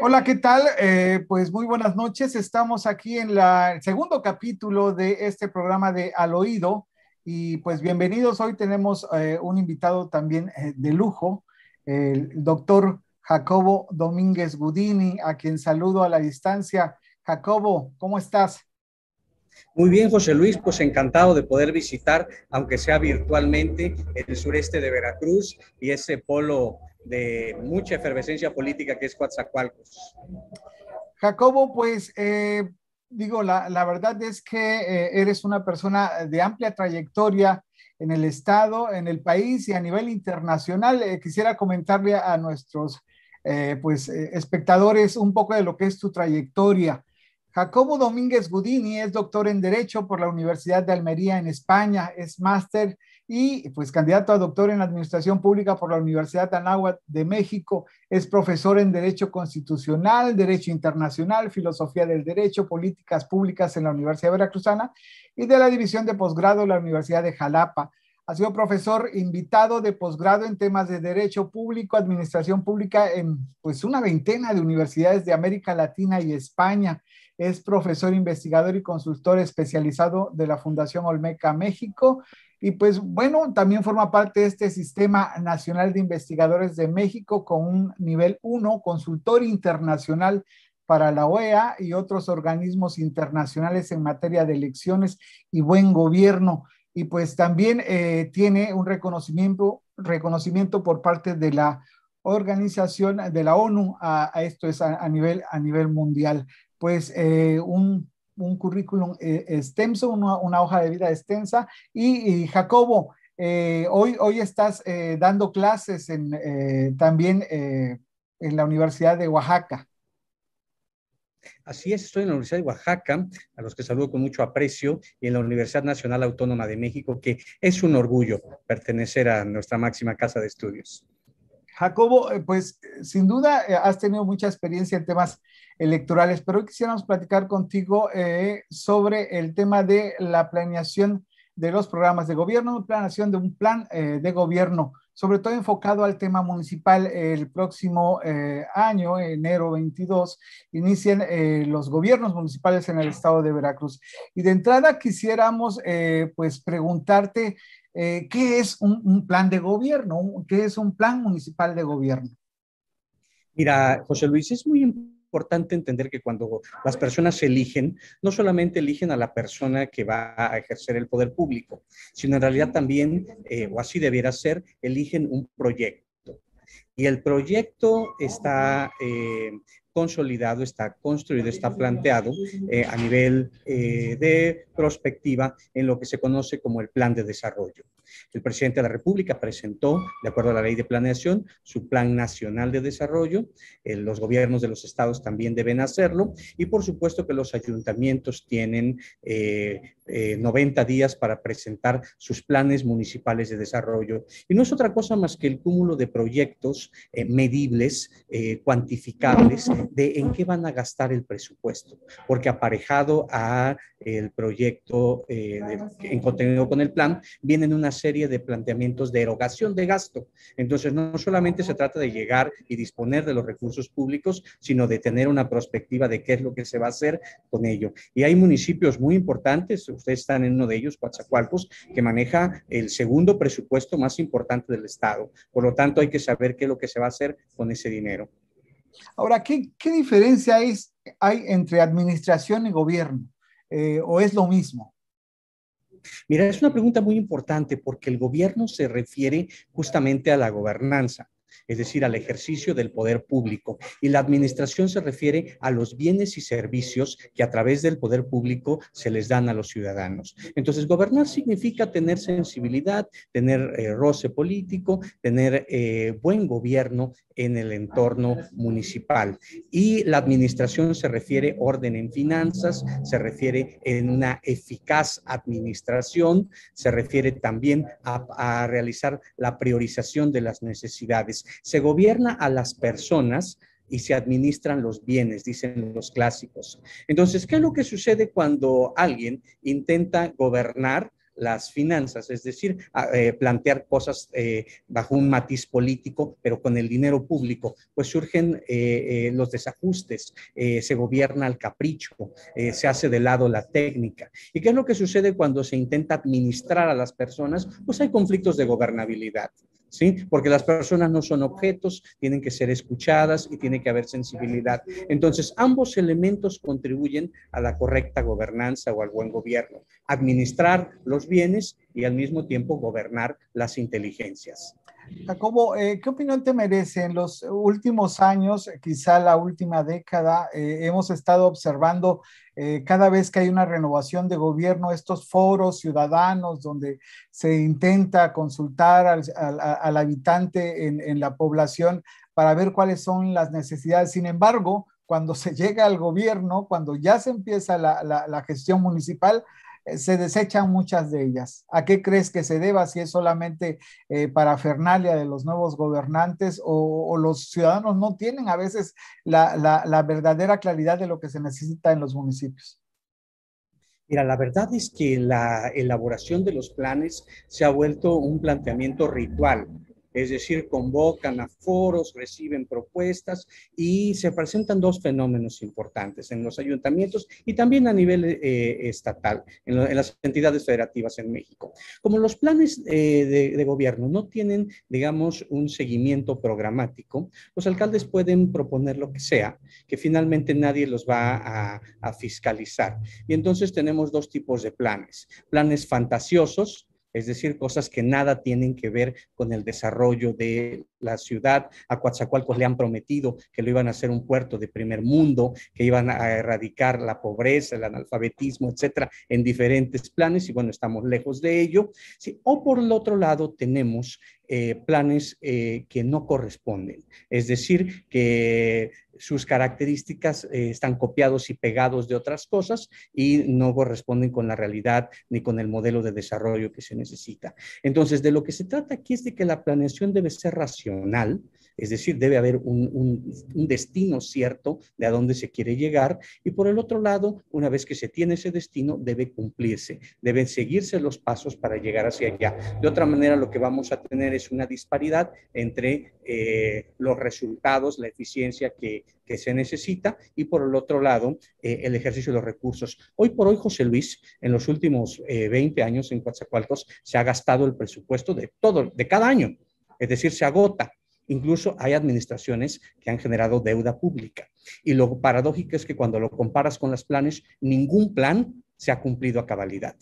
Hola, ¿qué tal? Pues muy buenas noches. Estamos aquí en el segundo capítulo de este programa de Al Oído y pues bienvenidos. Hoy tenemos un invitado también de lujo, el doctor Jacobo Domínguez Gudini, a quien saludo a la distancia. Jacobo, ¿cómo estás? Muy bien, José Luis, pues encantado de poder visitar, aunque sea virtualmente, el sureste de Veracruz y ese polo de mucha efervescencia política que es Coatzacoalcos. Jacobo, pues digo, la verdad es que eres una persona de amplia trayectoria en el estado, en el país y a nivel internacional. Quisiera comentarle a nuestros espectadores un poco de lo que es tu trayectoria. Jacobo Domínguez Gudini es doctor en Derecho por la Universidad de Almería en España, es máster y pues candidato a doctor en Administración Pública por la Universidad de Anáhuac de México. Es profesor en Derecho Constitucional, Derecho Internacional, Filosofía del Derecho, Políticas Públicas en la Universidad Veracruzana y de la División de Posgrado en la Universidad de Jalapa. Ha sido profesor invitado de posgrado en temas de Derecho Público, Administración Pública en pues una veintena de universidades de América Latina y España. Es profesor investigador y consultor especializado de la Fundación Olmeca México. Y pues bueno, también forma parte de este Sistema Nacional de Investigadores de México con un nivel 1, consultor internacional para la OEA y otros organismos internacionales en materia de elecciones y buen gobierno. Y pues también tiene un reconocimiento por parte de la organización de la ONU, a esto es a nivel mundial. Pues un currículum extenso, una hoja de vida extensa y Jacobo, hoy estás dando clases también en la Universidad de Oaxaca. Así es, estoy en la Universidad de Oaxaca, a los que saludo con mucho aprecio, y en la Universidad Nacional Autónoma de México, que es un orgullo pertenecer a nuestra máxima casa de estudios. Jacobo, pues sin duda has tenido mucha experiencia en temas electorales, pero hoy quisiéramos platicar contigo sobre el tema de la planeación de los programas de gobierno, planeación de un plan de gobierno, sobre todo enfocado al tema municipal. El próximo año, enero 22, inician los gobiernos municipales en el estado de Veracruz. Y de entrada quisiéramos pues preguntarte ¿qué es un plan de gobierno? ¿Qué es un plan municipal de gobierno? Mira, José Luis, es muy importante entender que cuando las personas eligen, no solamente eligen a la persona que va a ejercer el poder público, sino en realidad también, o así debiera ser, eligen un proyecto. Y el proyecto está consolidado, está construido, está planteado a nivel de prospectiva en lo que se conoce como el plan de desarrollo. El presidente de la República presentó, de acuerdo a la ley de planeación, su plan nacional de desarrollo. Los gobiernos de los estados también deben hacerlo y por supuesto que los ayuntamientos tienen 90 días para presentar sus planes municipales de desarrollo. Y no es otra cosa más que el cúmulo de proyectos medibles, cuantificables, de en qué van a gastar el presupuesto, porque aparejado a el proyecto en contenido con el plan, vienen una serie de planteamientos de erogación de gasto. Entonces, no solamente se trata de llegar y disponer de los recursos públicos, sino de tener una perspectiva de qué es lo que se va a hacer con ello. Y hay municipios muy importantes, ustedes están en uno de ellos, Coatzacoalcos, que maneja el segundo presupuesto más importante del Estado. Por lo tanto, hay que saber qué es lo que se va a hacer con ese dinero. Ahora, ¿qué diferencia hay entre administración y gobierno? ¿O es lo mismo? Mira, es una pregunta muy importante porque el gobierno se refiere justamente a la gobernanza, es decir, al ejercicio del poder público. Y la administración se refiere a los bienes y servicios que a través del poder público se les dan a los ciudadanos. Entonces, gobernar significa tener sensibilidad, tener roce político, tener buen gobierno en el entorno municipal. Y la administración se refiere orden en finanzas, se refiere en una eficaz administración, se refiere también a realizar la priorización de las necesidades. Se gobierna a las personas y se administran los bienes, dicen los clásicos. Entonces, ¿qué es lo que sucede cuando alguien intenta gobernar las finanzas, es decir, plantear cosas bajo un matiz político, pero con el dinero público, pues surgen los desajustes, se gobierna al capricho, se hace de lado la técnica. ¿Y qué es lo que sucede cuando se intenta administrar a las personas? Pues hay conflictos de gobernabilidad. ¿Sí? Porque las personas no son objetos, tienen que ser escuchadas y tiene que haber sensibilidad. Entonces, ambos elementos contribuyen a la correcta gobernanza o al buen gobierno. Administrar los bienes y al mismo tiempo gobernar las inteligencias. Jacobo, ¿qué opinión te merece? En los últimos años, quizá la última década, hemos estado observando cada vez que hay una renovación de gobierno, estos foros ciudadanos donde se intenta consultar al habitante en la población para ver cuáles son las necesidades. Sin embargo, cuando se llega al gobierno, cuando ya se empieza la gestión municipal, se desechan muchas de ellas. ¿A qué crees que se deba? Si es solamente parafernalia de los nuevos gobernantes o los ciudadanos no tienen a veces la verdadera claridad de lo que se necesita en los municipios. Mira, la verdad es que la elaboración de los planes se ha vuelto un planteamiento ritual. Es decir, convocan a foros, reciben propuestas y se presentan dos fenómenos importantes en los ayuntamientos y también a nivel estatal, en las entidades federativas en México. Como los planes de gobierno no tienen, digamos, un seguimiento programático, los alcaldes pueden proponer lo que sea, que finalmente nadie los va a fiscalizar. Y entonces tenemos dos tipos de planes. Planes fantasiosos, es decir, cosas que nada tienen que ver con el desarrollo de la ciudad. A Coatzacoalcos le han prometido que lo iban a hacer un puerto de primer mundo, que iban a erradicar la pobreza, el analfabetismo, etcétera, en diferentes planes, y bueno, estamos lejos de ello. Sí, o por el otro lado tenemos planes que no corresponden, es decir, que sus características están copiados y pegados de otras cosas y no corresponden con la realidad ni con el modelo de desarrollo que se necesita. Entonces, de lo que se trata aquí es de que la planeación debe ser racional, es decir, debe haber un destino cierto de a dónde se quiere llegar, y por el otro lado, una vez que se tiene ese destino, debe cumplirse, deben seguirse los pasos para llegar hacia allá. De otra manera, lo que vamos a tener es una disparidad entre los resultados, la eficiencia que se necesita, y por el otro lado, el ejercicio de los recursos. Hoy por hoy, José Luis, en los últimos 20 años en Coatzacoalcos se ha gastado el presupuesto de todo, de cada año, es decir, se agota. Incluso hay administraciones que han generado deuda pública. Y lo paradójico es que cuando lo comparas con los planes, ningún plan se ha cumplido a cabalidad.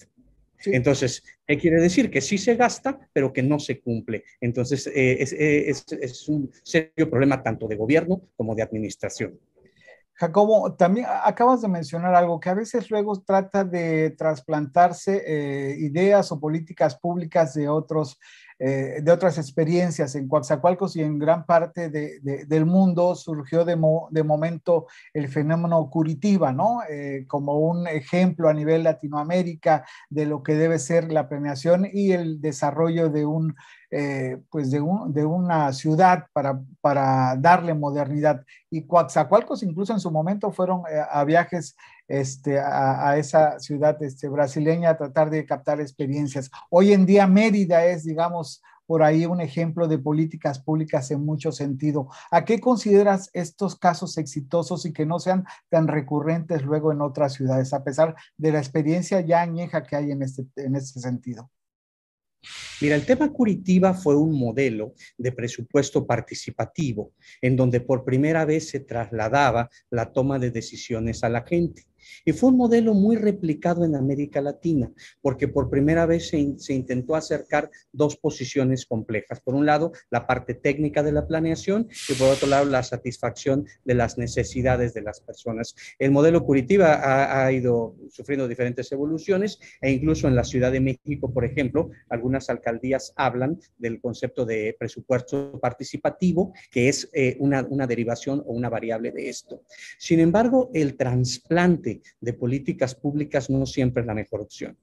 Sí. Entonces, ¿qué quiere decir? Que sí se gasta, pero que no se cumple. Entonces, es un serio problema tanto de gobierno como de administración. Jacobo, también acabas de mencionar algo que a veces luego trata de trasplantarse ideas o políticas públicas de otras experiencias. En Coatzacoalcos y en gran parte del mundo surgió de momento el fenómeno Curitiba, ¿no? Como un ejemplo a nivel Latinoamérica de lo que debe ser la planeación y el desarrollo de una ciudad para darle modernidad. Y Coatzacoalcos incluso en su momento fueron a viajes a esa ciudad brasileña a tratar de captar experiencias. Hoy en día Mérida es, digamos, por ahí un ejemplo de políticas públicas en mucho sentido. ¿A qué consideras estos casos exitosos y que no sean tan recurrentes luego en otras ciudades, a pesar de la experiencia ya añeja que hay en este sentido? Mira, el tema Curitiba fue un modelo de presupuesto participativo, en donde por primera vez se trasladaba la toma de decisiones a la gente. Y fue un modelo muy replicado en América Latina, porque por primera vez se intentó acercar dos posiciones complejas. Por un lado, la parte técnica de la planeación y por otro lado, la satisfacción de las necesidades de las personas. El modelo Curitiba ha ido sufriendo diferentes evoluciones e incluso en la Ciudad de México, por ejemplo, algunas alcaldías hablan del concepto de presupuesto participativo, que es una derivación o una variable de esto. Sin embargo, el trasplante de políticas públicas no siempre es la mejor opción.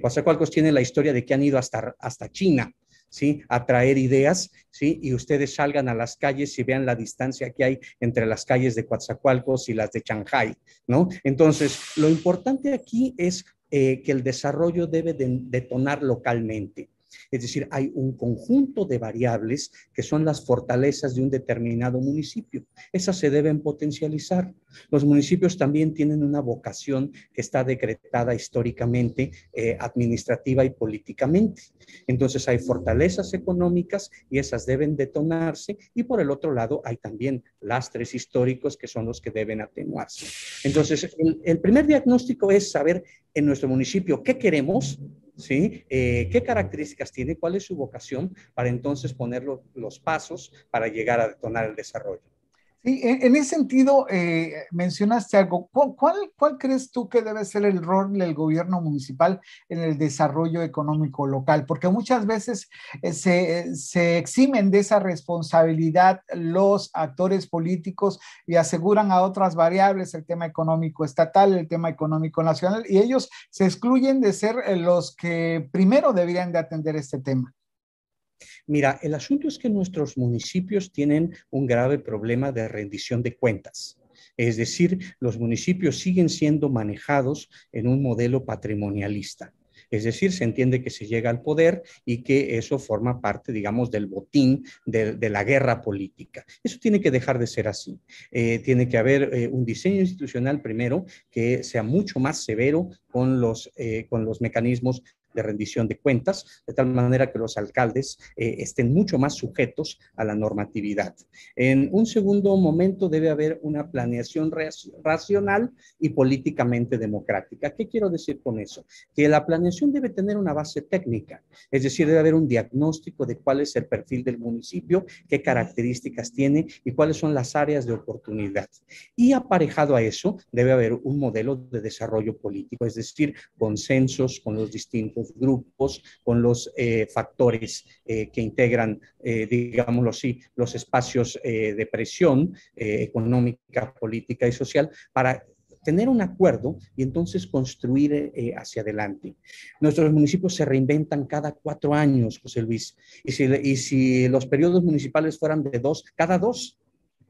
Coatzacoalcos tiene la historia de que han ido hasta China, ¿sí? A traer ideas, ¿sí? Y ustedes salgan a las calles y vean la distancia que hay entre las calles de Coatzacoalcos y las de Shanghái, ¿no? Entonces, lo importante aquí es que el desarrollo debe detonar localmente. Es decir, hay un conjunto de variables que son las fortalezas de un determinado municipio. Esas se deben potencializar. Los municipios también tienen una vocación que está decretada históricamente, administrativa y políticamente. Entonces hay fortalezas económicas y esas deben detonarse, y por el otro lado hay también lastres históricos que son los que deben atenuarse. Entonces, el primer diagnóstico es saber en nuestro municipio qué queremos, ¿sí? ¿Qué características tiene? ¿Cuál es su vocación? Para entonces poner los pasos para llegar a detonar el desarrollo. Sí, en ese sentido, mencionaste algo. ¿Cuál crees tú que debe ser el rol del gobierno municipal en el desarrollo económico local? Porque muchas veces se eximen de esa responsabilidad los actores políticos y aseguran a otras variables, el tema económico estatal, el tema económico nacional, y ellos se excluyen de ser los que primero deberían de atender este tema. Mira, el asunto es que nuestros municipios tienen un grave problema de rendición de cuentas. Es decir, los municipios siguen siendo manejados en un modelo patrimonialista. Es decir, se entiende que se llega al poder y que eso forma parte, digamos, del botín de la guerra política. Eso tiene que dejar de ser así. Tiene que haber un diseño institucional primero que sea mucho más severo con los mecanismos de rendición de cuentas, de tal manera que los alcaldes estén mucho más sujetos a la normatividad. En un segundo momento debe haber una planeación racional y políticamente democrática. ¿Qué quiero decir con eso? Que la planeación debe tener una base técnica, es decir, debe haber un diagnóstico de cuál es el perfil del municipio, qué características tiene y cuáles son las áreas de oportunidad. Y aparejado a eso, debe haber un modelo de desarrollo político, es decir, consensos con los distintos grupos, con los factores que integran, digámoslo así, los espacios de presión económica, política y social para tener un acuerdo y entonces construir hacia adelante. Nuestros municipios se reinventan cada 4 años, José Luis, y si los periodos municipales fueran de 2, cada 2.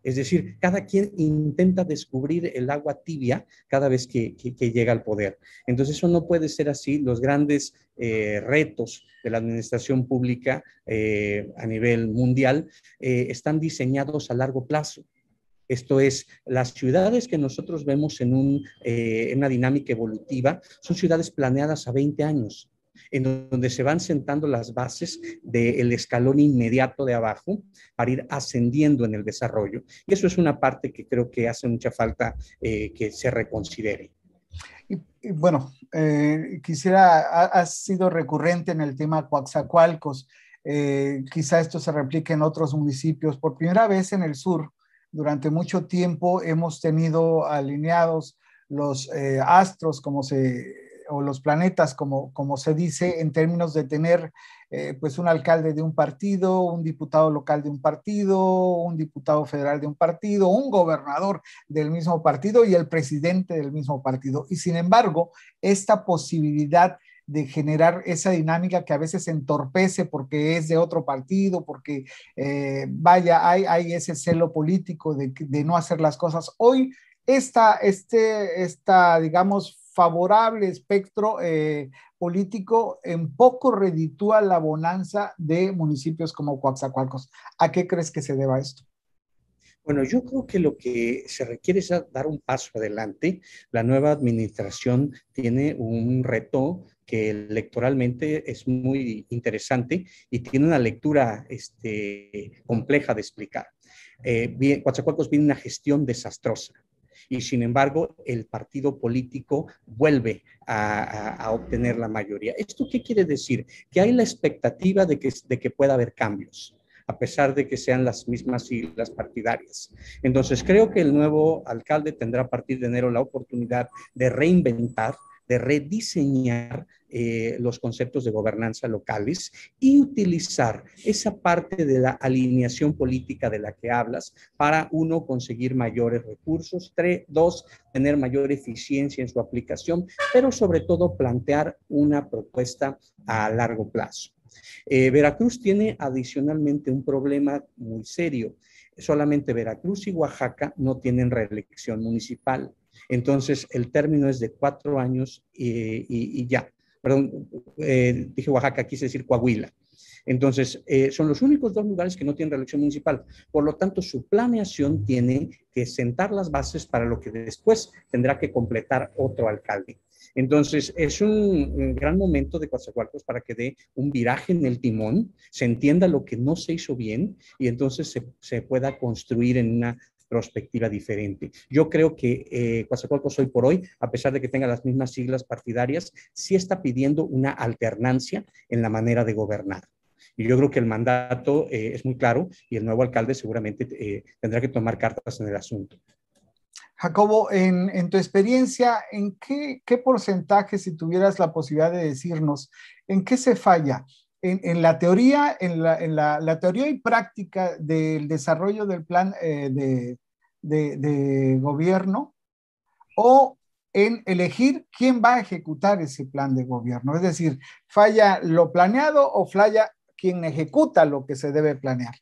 Es decir, cada quien intenta descubrir el agua tibia cada vez que llega al poder. Entonces, eso no puede ser así. Los grandes retos de la administración pública a nivel mundial están diseñados a largo plazo. Esto es, las ciudades que nosotros vemos en una dinámica evolutiva son ciudades planeadas a 20 años, en donde se van sentando las bases del escalón inmediato de abajo para ir ascendiendo en el desarrollo. Y eso es una parte que creo que hace mucha falta que se reconsidere. Y bueno, ha sido recurrente en el tema Coatzacoalcos. Quizá esto se replique en otros municipios. Por primera vez en el sur, durante mucho tiempo hemos tenido alineados los astros, o los planetas, como se dice, en términos de tener pues un alcalde de un partido, un diputado local de un partido, un diputado federal de un partido, un gobernador del mismo partido y el presidente del mismo partido. Y sin embargo, esta posibilidad de generar esa dinámica que a veces entorpece porque es de otro partido, porque hay ese celo político de no hacer las cosas. Hoy digamos, favorable espectro político en poco reditúa la bonanza de municipios como Coatzacoalcos. ¿A qué crees que se deba esto? Bueno, yo creo que lo que se requiere es dar un paso adelante. La nueva administración tiene un reto que electoralmente es muy interesante y tiene una lectura compleja de explicar. Coatzacoalcos viene una gestión desastrosa y sin embargo el partido político vuelve a obtener la mayoría. ¿Esto qué quiere decir? Que hay la expectativa de que pueda haber cambios, a pesar de que sean las mismas siglas partidarias. Entonces, creo que el nuevo alcalde tendrá a partir de enero la oportunidad de reinventar, de rediseñar los conceptos de gobernanza locales y utilizar esa parte de la alineación política de la que hablas para, uno, conseguir mayores recursos, dos, tener mayor eficiencia en su aplicación, pero sobre todo plantear una propuesta a largo plazo. Veracruz tiene adicionalmente un problema muy serio. Solamente Veracruz y Oaxaca no tienen reelección municipal. Entonces, el término es de 4 años y ya. Perdón, dije Oaxaca, quise decir Coahuila. Entonces, son los únicos dos lugares que no tienen reelección municipal. Por lo tanto, su planeación tiene que sentar las bases para lo que después tendrá que completar otro alcalde. Entonces, es un gran momento de Coatzacoalcos para que dé un viraje en el timón, se entienda lo que no se hizo bien y entonces se pueda construir en una perspectiva diferente. Yo creo que Coatzacoalcos hoy por hoy, a pesar de que tenga las mismas siglas partidarias, sí está pidiendo una alternancia en la manera de gobernar. Y yo creo que el mandato es muy claro y el nuevo alcalde seguramente tendrá que tomar cartas en el asunto. Jacobo, en tu experiencia, ¿en qué porcentaje, si tuvieras la posibilidad de decirnos, en qué se falla? En la teoría, la teoría y práctica del desarrollo del plan de gobierno, o en elegir quién va a ejecutar ese plan de gobierno. Es decir, ¿falla lo planeado o falla quien ejecuta lo que se debe planear?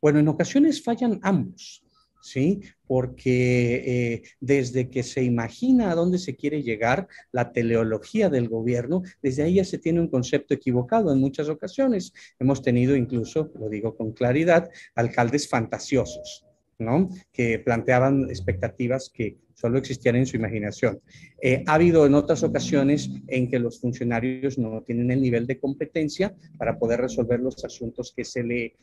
Bueno, en ocasiones fallan ambos, ¿sí? Porque desde que se imagina a dónde se quiere llegar, la teleología del gobierno, desde ahí ya se tiene un concepto equivocado en muchas ocasiones. Hemos tenido incluso, lo digo con claridad, alcaldes fantasiosos, ¿no? Que planteaban expectativas que solo existían en su imaginación. Ha habido en otras ocasiones en que los funcionarios no tienen el nivel de competencia para poder resolver los asuntos que se le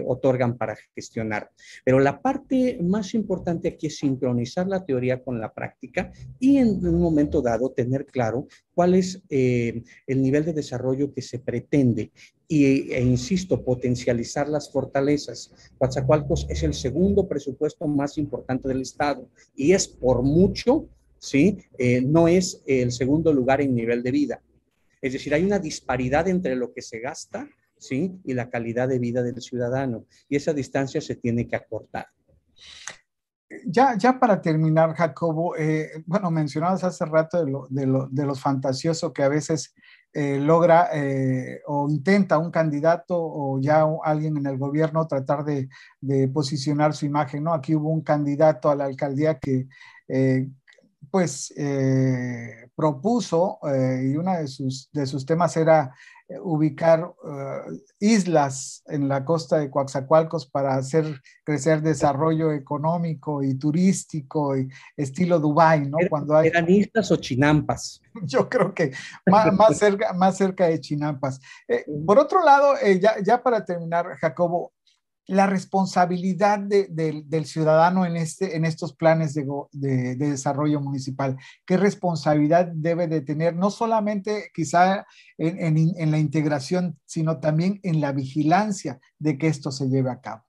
otorgan para gestionar. Pero la parte más importante aquí es sincronizar la teoría con la práctica y en un momento dado tener claro cuál es el nivel de desarrollo que se pretende e insisto, potencializar las fortalezas. Coatzacoalcos es el segundo presupuesto más importante del Estado y es por mucho, ¿sí? No es el segundo lugar en nivel de vida. Es decir, hay una disparidad entre lo que se gasta, ¿sí? Y la calidad de vida del ciudadano y esa distancia se tiene que acortar. Ya para terminar, Jacobo, bueno, mencionabas hace rato de los fantasiosos que a veces logra o intenta un candidato o ya alguien en el gobierno tratar de posicionar su imagen, ¿no? Aquí hubo un candidato a la alcaldía que eh, pues propuso y uno de sus temas era ubicar islas en la costa de Coatzacoalcos para hacer crecer desarrollo económico y turístico y estilo Dubái, ¿no? Cuando hay, ¿Eran islas o chinampas? yo creo que más cerca de Chinampas. Por otro lado, ya para terminar, Jacobo, la responsabilidad del ciudadano en estos planes de desarrollo municipal. ¿Qué responsabilidad debe de tener, no solamente quizá en la integración, sino también en la vigilancia de que esto se lleve a cabo?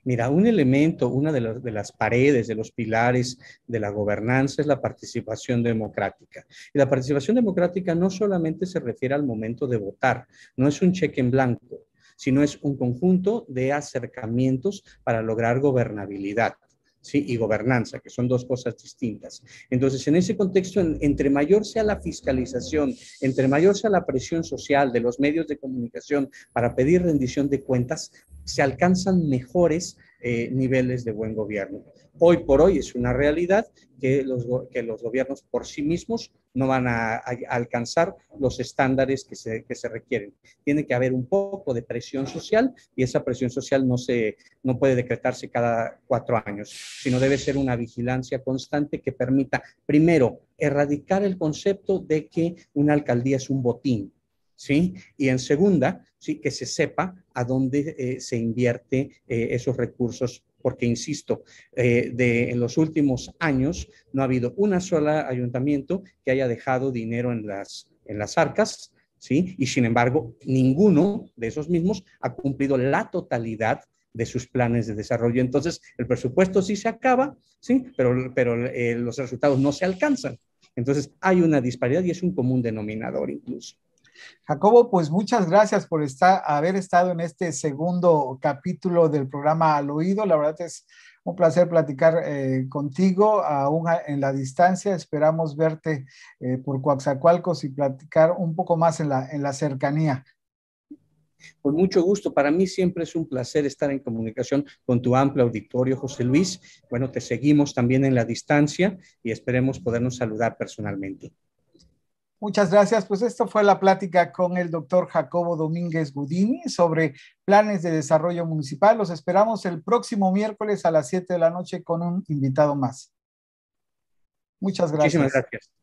Mira, un elemento, una de las paredes, de los pilares de la gobernanza es la participación democrática. Y la participación democrática no solamente se refiere al momento de votar, no es un cheque en blanco, sino es un conjunto de acercamientos para lograr gobernabilidad. ¿Sí? Y gobernanza, que son dos cosas distintas. Entonces, en ese contexto, entre mayor sea la fiscalización, entre mayor sea la presión social de los medios de comunicación para pedir rendición de cuentas, se alcanzan mejores niveles de buen gobierno. Hoy por hoy es una realidad que los gobiernos por sí mismos no van a alcanzar los estándares que se requieren. Tiene que haber un poco de presión social y esa presión social no puede decretarse cada 4 años, sino debe ser una vigilancia constante que permita, primero, erradicar el concepto de que una alcaldía es un botín, ¿sí? Y en segunda, ¿sí? Que se sepa a dónde se invierte esos recursos, porque insisto, en los últimos años no ha habido una sola ayuntamiento que haya dejado dinero en las arcas, ¿sí? Y sin embargo, ninguno de esos mismos ha cumplido la totalidad de sus planes de desarrollo. Entonces, el presupuesto sí se acaba, ¿sí? Pero los resultados no se alcanzan. Entonces, hay una disparidad y es un común denominador incluso. Jacobo, pues muchas gracias por haber estado en este segundo capítulo del programa Al Oído. La verdad es un placer platicar contigo, aún en la distancia. Esperamos verte por Coatzacoalcos y platicar un poco más en la cercanía. Con mucho gusto. Para mí siempre es un placer estar en comunicación con tu amplio auditorio, José Luis. Bueno, te seguimos también en la distancia y esperemos podernos saludar personalmente. Muchas gracias. Pues esto fue la plática con el doctor Jacobo Domínguez Gudini sobre planes de desarrollo municipal. Los esperamos el próximo miércoles a las 7 de la noche con un invitado más. Muchas Muchísimas gracias. gracias.